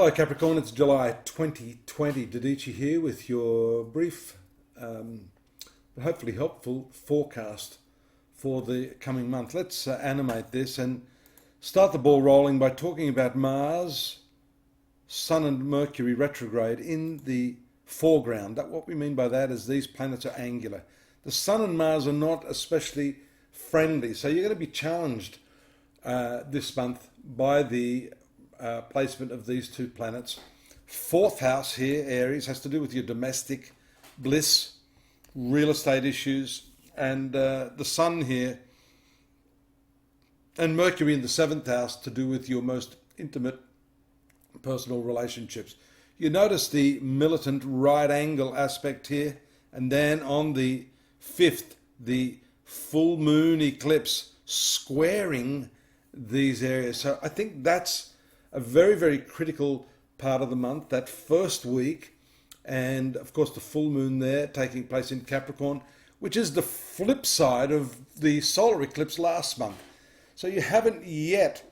Hello Capricorn, it's July 2020. Dadhichi here with your brief, but hopefully helpful forecast for the coming month. Let's animate this and start the ball rolling by talking about Mars, Sun and Mercury retrograde in the foreground. What we mean by that is these planets are angular. The Sun and Mars are not especially friendly, so you're going to be challenged this month by the placement of these two planets. Fourth house here, Aries, has to do with your domestic bliss, real estate issues, and the Sun here and Mercury in the seventh house to do with your most intimate personal relationships. You notice the militant right angle aspect here, and then on the 5th, the full moon eclipse squaring these areas. So I think that's a very, very critical part of the month, that first week, and of course the full moon there taking place in Capricorn, which is the flip side of the solar eclipse last month. So you haven't yet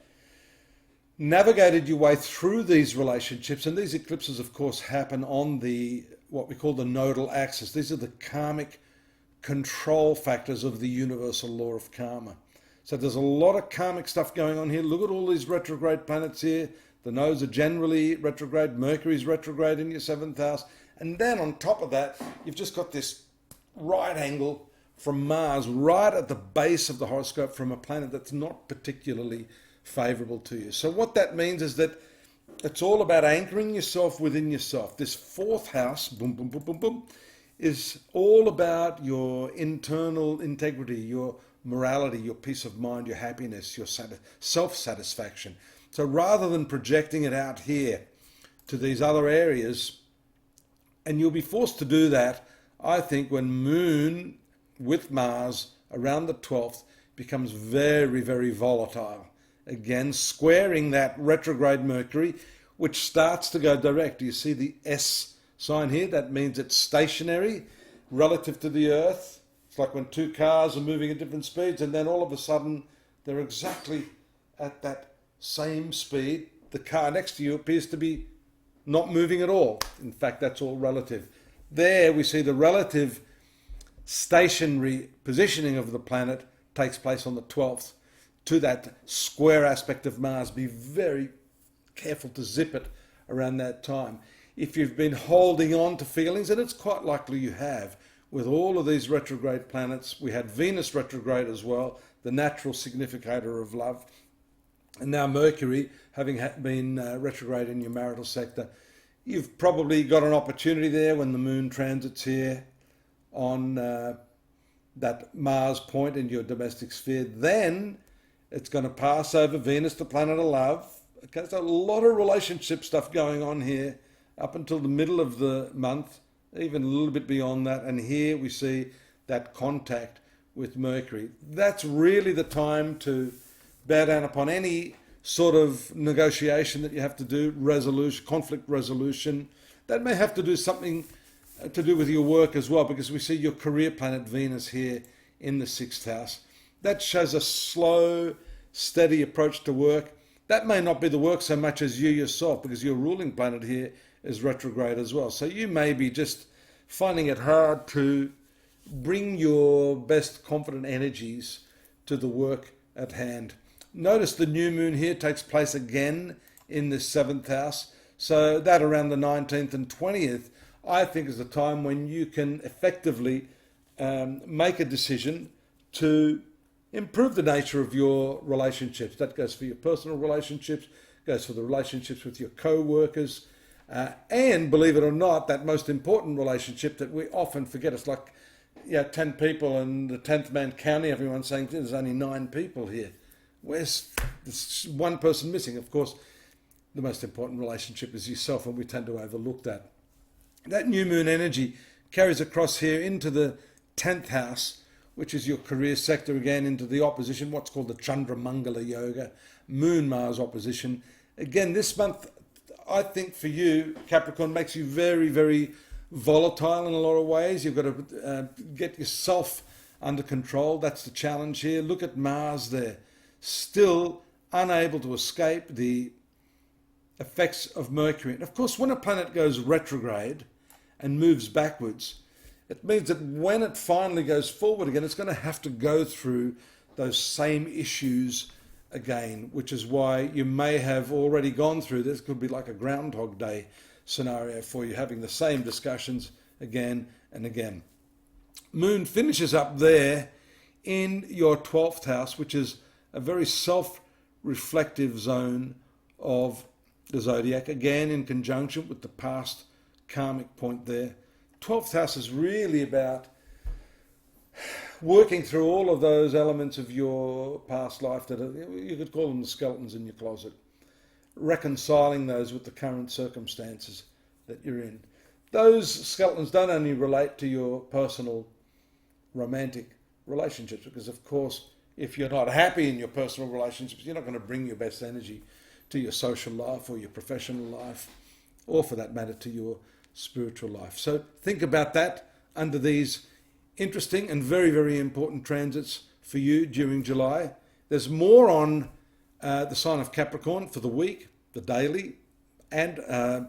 navigated your way through these relationships, and these eclipses of course happen on the what we call the nodal axis. These are the karmic control factors of the universal law of karma. So there's a lot of karmic stuff going on here. Look at all these retrograde planets here. The nodes are generally retrograde. Mercury's retrograde in your seventh house. And then on top of that, you've just got this right angle from Mars right at the base of the horoscope from a planet that's not particularly favorable to you. So what that means is that it's all about anchoring yourself within yourself. This fourth house, boom, boom, boom, boom, boom, is all about your internal integrity, your morality, your peace of mind, your happiness, your self-satisfaction. So rather than projecting it out here to these other areas, and you'll be forced to do that, I think, when Moon with Mars around the 12th becomes very, very volatile. Again, squaring that retrograde Mercury, which starts to go direct. You see the S sign here? That means it's stationary relative to the Earth. It's like when two cars are moving at different speeds, and then all of a sudden they're exactly at that same speed. The car next to you appears to be not moving at all. In fact, that's all relative. There we see the relative stationary positioning of the planet takes place on the 12th to that square aspect of Mars. Be very careful to zip it around that time. If you've been holding on to feelings, and it's quite likely you have, with all of these retrograde planets. We had Venus retrograde as well, the natural significator of love. And now Mercury, having been retrograde in your marital sector. You've probably got an opportunity there when the moon transits here on that Mars point in your domestic sphere. Then it's going to pass over Venus, the planet of love. Okay, so a lot of relationship stuff going on here up until the middle of the month, even a little bit beyond that. And here we see that contact with Mercury. That's really the time to bear down upon any sort of negotiation that you have to do, resolution, conflict resolution. That may have to do something to do with your work as well, because we see your career planet Venus here in the 6th house. That shows a slow, steady approach to work. That may not be the work so much as you yourself, because your ruling planet here is retrograde as well. So you may be just finding it hard to bring your best confident energies to the work at hand. Notice the new moon here takes place again in the 7th house. So that around the 19th and 20th, I think, is the time when you can effectively make a decision to improve the nature of your relationships. That goes for your personal relationships, goes for the relationships with your co-workers, and believe it or not, that most important relationship that we often forget. It's like 10 people and the 10th man counting everyone, saying there's only 9 people here. Where's this one person missing? Of course, the most important relationship is yourself, and we tend to overlook that. That new moon energy carries across here into the 10th house, which is your career sector, again into the opposition, what's called the Chandra-Mangala Yoga, Moon-Mars opposition. Again, this month, I think for you, Capricorn, makes you very, very volatile in a lot of ways. You've got to get yourself under control. That's the challenge here. Look at Mars there, still unable to escape the effects of Mercury. And of course, when a planet goes retrograde and moves backwards, it means that when it finally goes forward again, it's going to have to go through those same issues again, which is why you may have already gone through this. It could be like a Groundhog Day scenario for you, having the same discussions again and again. Moon finishes up there in your 12th house, which is a very self-reflective zone of the zodiac, again in conjunction with the past karmic point there. 12th house is really about working through all of those elements of your past life that are, you could call them the skeletons in your closet, reconciling those with the current circumstances that you're in. Those skeletons don't only relate to your personal romantic relationships, because of course, if you're not happy in your personal relationships, you're not going to bring your best energy to your social life or your professional life, or for that matter, to your spiritual life. So think about that under these interesting and very, very important transits for you during July. There's more on the sign of Capricorn for the week, the daily, and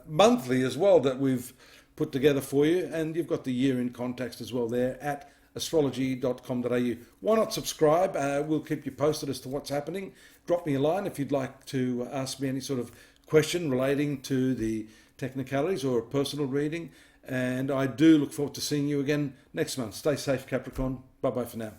monthly as well that we've put together for you. And you've got the year in context as well there at astrology.com.au. Why not subscribe? We'll keep you posted as to what's happening. Drop me a line if you'd like to ask me any sort of question relating to the technicalities or a personal reading. And I do look forward to seeing you again next month. Stay safe, Capricorn. Bye-bye for now.